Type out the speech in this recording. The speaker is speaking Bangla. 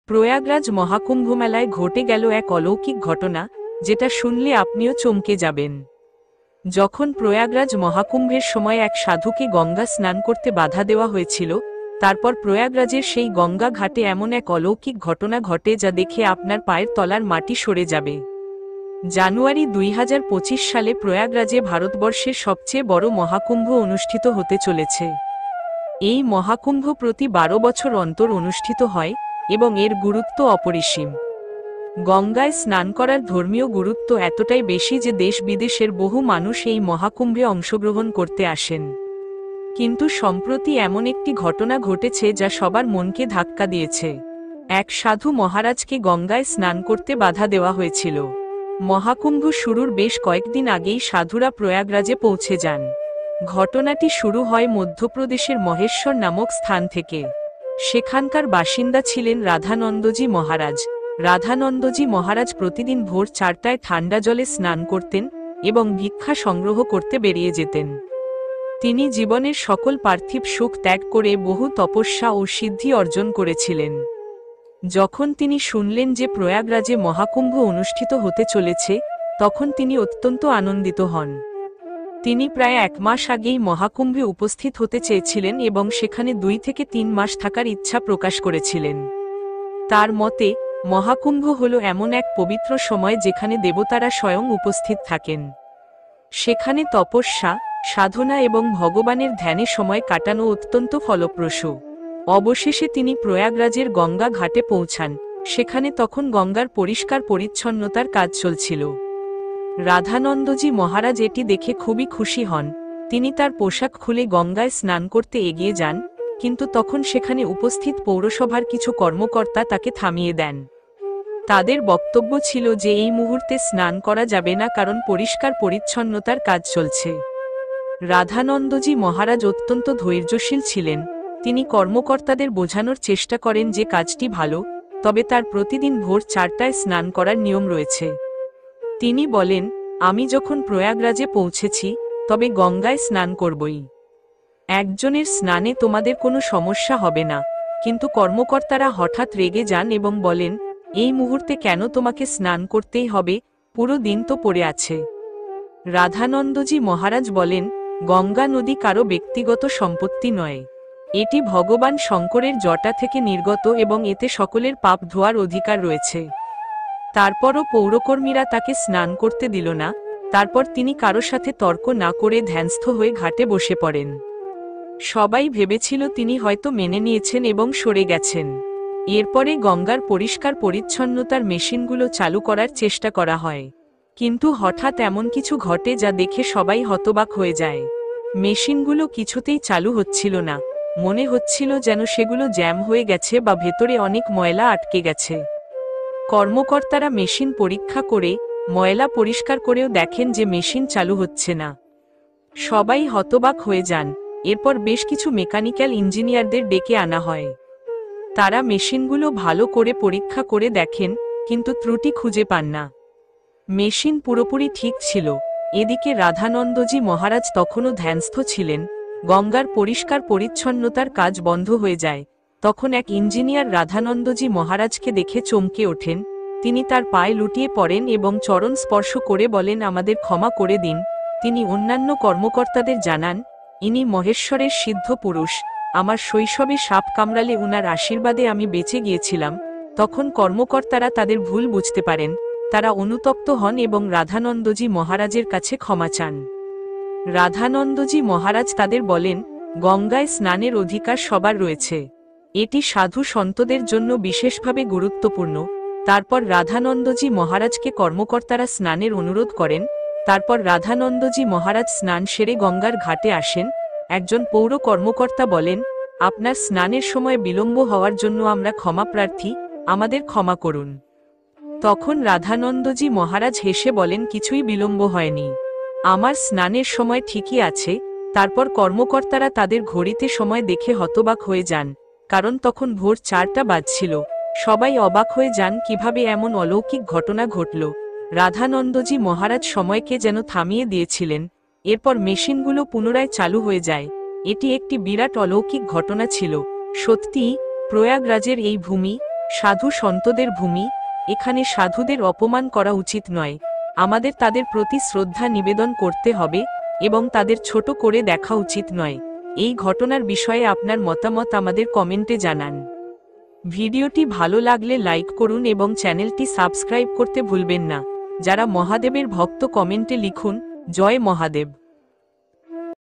প্রয়াগরাজ মহাকুম্ভ মেলায় ঘটে গেল এক অলৌকিক ঘটনা, যেটা শুনলে আপনিও চমকে যাবেন। যখন প্রয়াগরাজ মহাকুম্ভের সময় এক সাধুকে গঙ্গা স্নান করতে বাধা দেওয়া হয়েছিল, তারপর প্রয়াগরাজের সেই গঙ্গা ঘাটে এমন এক অলৌকিক ঘটনা ঘটে যা দেখে আপনার পায়ের তলার মাটি সরে যাবে। জানুয়ারি 2025 সালে প্রয়াগরাজে ভারতবর্ষের সবচেয়ে বড় মহাকুম্ভ অনুষ্ঠিত হতে চলেছে। এই মহাকুম্ভ প্রতি 12 বছর অন্তর অনুষ্ঠিত হয় এবং এর গুরুত্ব অপরিসীম। গঙ্গায় স্নান করার ধর্মীয় গুরুত্ব এতটাই বেশি যে দেশ বিদেশের বহু মানুষ এই মহাকুম্ভে অংশগ্রহণ করতে আসেন। কিন্তু সম্প্রতি এমন একটি ঘটনা ঘটেছে যা সবার মনকে ধাক্কা দিয়েছে। এক সাধু মহারাজকে গঙ্গায় স্নান করতে বাধা দেওয়া হয়েছিল। মহাকুম্ভ শুরুর বেশ কয়েকদিন আগেই সাধুরা প্রয়াগরাজে পৌঁছে যান। ঘটনাটি শুরু হয় মধ্যপ্রদেশের মহেশ্বর নামক স্থান থেকে। সেখানকার বাসিন্দা ছিলেন রাধানন্দজি মহারাজ। রাধানন্দজি মহারাজ প্রতিদিন ভোর 4টায় ঠান্ডা জলে স্নান করতেন এবং ভিক্ষা সংগ্রহ করতে বেরিয়ে যেতেন। তিনি জীবনের সকল পার্থিব সুখ ত্যাগ করে বহু তপস্যা ও সিদ্ধি অর্জন করেছিলেন। যখন তিনি শুনলেন যে প্রয়াগরাজে মহাকুম্ভ অনুষ্ঠিত হতে চলেছে, তখন তিনি অত্যন্ত আনন্দিত হন। তিনি প্রায় 1 মাস আগেই মহাকুম্ভে উপস্থিত হতে চেয়েছিলেন এবং সেখানে 2 থেকে 3 মাস থাকার ইচ্ছা প্রকাশ করেছিলেন। তার মতে, মহাকুম্ভ হল এমন এক পবিত্র সময় যেখানে দেবতারা স্বয়ং উপস্থিত থাকেন। সেখানে তপস্যা, সাধনা এবং ভগবানের ধ্যানে সময় কাটানো অত্যন্ত ফলপ্রসূ। অবশেষে তিনি প্রয়াগরাজের গঙ্গা ঘাটে পৌঁছান। সেখানে তখন গঙ্গার পরিষ্কার পরিচ্ছন্নতার কাজ চলছিল। রাধানন্দজি মহারাজ এটি দেখে খুবই খুশি হন। তিনি তার পোশাক খুলে গঙ্গায় স্নান করতে এগিয়ে যান, কিন্তু তখন সেখানে উপস্থিত পৌরসভার কিছু কর্মকর্তা তাকে থামিয়ে দেন। তাদের বক্তব্য ছিল যে এই মুহূর্তে স্নান করা যাবে না, কারণ পরিষ্কার পরিচ্ছন্নতার কাজ চলছে। রাধানন্দজি মহারাজ অত্যন্ত ধৈর্যশীল ছিলেন। তিনি কর্মকর্তাদের বোঝানোর চেষ্টা করেন যে কাজটি ভালো, তবে তার প্রতিদিন ভোর 4টায় স্নান করার নিয়ম রয়েছে। তিনি বলেন, আমি যখন প্রয়াগরাজে পৌঁছেছি, তবে গঙ্গায় স্নান করবই। একজনের স্নানে তোমাদের কোনো সমস্যা হবে না। কিন্তু কর্মকর্তারা হঠাৎ রেগে যান এবং বলেন, এই মুহূর্তে কেন তোমাকে স্নান করতেই হবে? পুরো দিন তো পড়ে আছে। রাধানন্দজি মহারাজ বলেন, গঙ্গা নদী কারো ব্যক্তিগত সম্পত্তি নয়। এটি ভগবান শঙ্করের জটা থেকে নির্গত এবং এতে সকলের পাপ ধোয়ার অধিকার রয়েছে। তারপরও পৌরকর্মীরা তাকে স্নান করতে দিল না। তারপর তিনি কারো সাথে তর্ক না করে ধ্যানস্থ হয়ে ঘাটে বসে পড়েন। সবাই ভেবেছিল তিনি হয়তো মেনে নিয়েছেন এবং সরে গেছেন। এরপরে গঙ্গার পরিষ্কার পরিচ্ছন্নতার মেশিনগুলো চালু করার চেষ্টা করা হয়। কিন্তু হঠাৎ এমন কিছু ঘটে যা দেখে সবাই হতবাক হয়ে যায়। মেশিনগুলো কিছুতেই চালু হচ্ছিল না। মনে হচ্ছিল যেন সেগুলো জ্যাম হয়ে গেছে বা ভেতরে অনেক ময়লা আটকে গেছে। কর্মকর্তারা মেশিন পরীক্ষা করে ময়লা পরিষ্কার করেও দেখেন যে মেশিন চালু হচ্ছে না। সবাই হতবাক হয়ে যান। এরপর বেশ কিছু মেকানিক্যাল ইঞ্জিনিয়ারদের ডেকে আনা হয়। তারা মেশিনগুলো ভালো করে পরীক্ষা করে দেখেন, কিন্তু ত্রুটি খুঁজে পান না। মেশিন পুরোপুরি ঠিক ছিল। এদিকে রাধানন্দজি মহারাজ তখনও ধ্যানস্থ ছিলেন। গঙ্গার পরিষ্কার পরিচ্ছন্নতার কাজ বন্ধ হয়ে যায়। তখন এক ইঞ্জিনিয়ার রাধানন্দজি মহারাজকে দেখে চমকে ওঠেন। তিনি তার পায়ে লুটিয়ে পড়েন এবং চরণ স্পর্শ করে বলেন, আমাদের ক্ষমা করে দিন। তিনি অন্যান্য কর্মকর্তাদের জানান, ইনি মহেশ্বরের সিদ্ধ পুরুষ। আমার শৈশবে সাপ কামড়ালে উনার আশীর্বাদে আমি বেঁচে গিয়েছিলাম। তখন কর্মকর্তারা তাদের ভুল বুঝতে পারেন। তারা অনুতপ্ত হন এবং রাধানন্দজি মহারাজের কাছে ক্ষমা চান। রাধানন্দজি মহারাজ তাদের বলেন, গঙ্গায় স্নানের অধিকার সবার রয়েছে। এটি সাধু সন্তদের জন্য বিশেষভাবে গুরুত্বপূর্ণ। তারপর রাধানন্দজি মহারাজকে কর্মকর্তারা স্নানের অনুরোধ করেন। তারপর রাধানন্দজি মহারাজ স্নান সেরে গঙ্গার ঘাটে আসেন। একজন পৌর কর্মকর্তা বলেন, আপনার স্নানের সময় বিলম্ব হওয়ার জন্য আমরা ক্ষমা প্রার্থী, আমাদের ক্ষমা করুন। তখন রাধানন্দজি মহারাজ হেসে বলেন, কিছুই বিলম্ব হয়নি, আমার স্নানের সময় ঠিকই আছে। তারপর কর্মকর্তারা তাদের ঘড়িতে সময় দেখে হতবাক হয়ে যান, কারণ তখন ভোর 4টা বাজছিল। সবাই অবাক হয়ে যান কিভাবে এমন অলৌকিক ঘটনা ঘটল। রাধানন্দজি মহারাজ সময়কে যেন থামিয়ে দিয়েছিলেন। এরপর মেশিনগুলো পুনরায় চালু হয়ে যায়। এটি একটি বিরাট অলৌকিক ঘটনা ছিল। সত্যিই প্রয়াগরাজের এই ভূমি, সাধু সন্তদের ভূমি, এখানে সাধুদের অপমান করা উচিত নয়। আমাদের তাদের প্রতি শ্রদ্ধা নিবেদন করতে হবে এবং তাদের ছোট করে দেখা উচিত নয়। এই ঘটনার বিষয়ে আপনার মতামত আমাদের কমেন্টে জানান। ভিডিওটি ভালো লাগলে লাইক করুন এবং চ্যানেলটি সাবস্ক্রাইব করতে ভুলবেন না। যারা মহাদেবের ভক্ত কমেন্টে লিখুন, জয় মহাদেব।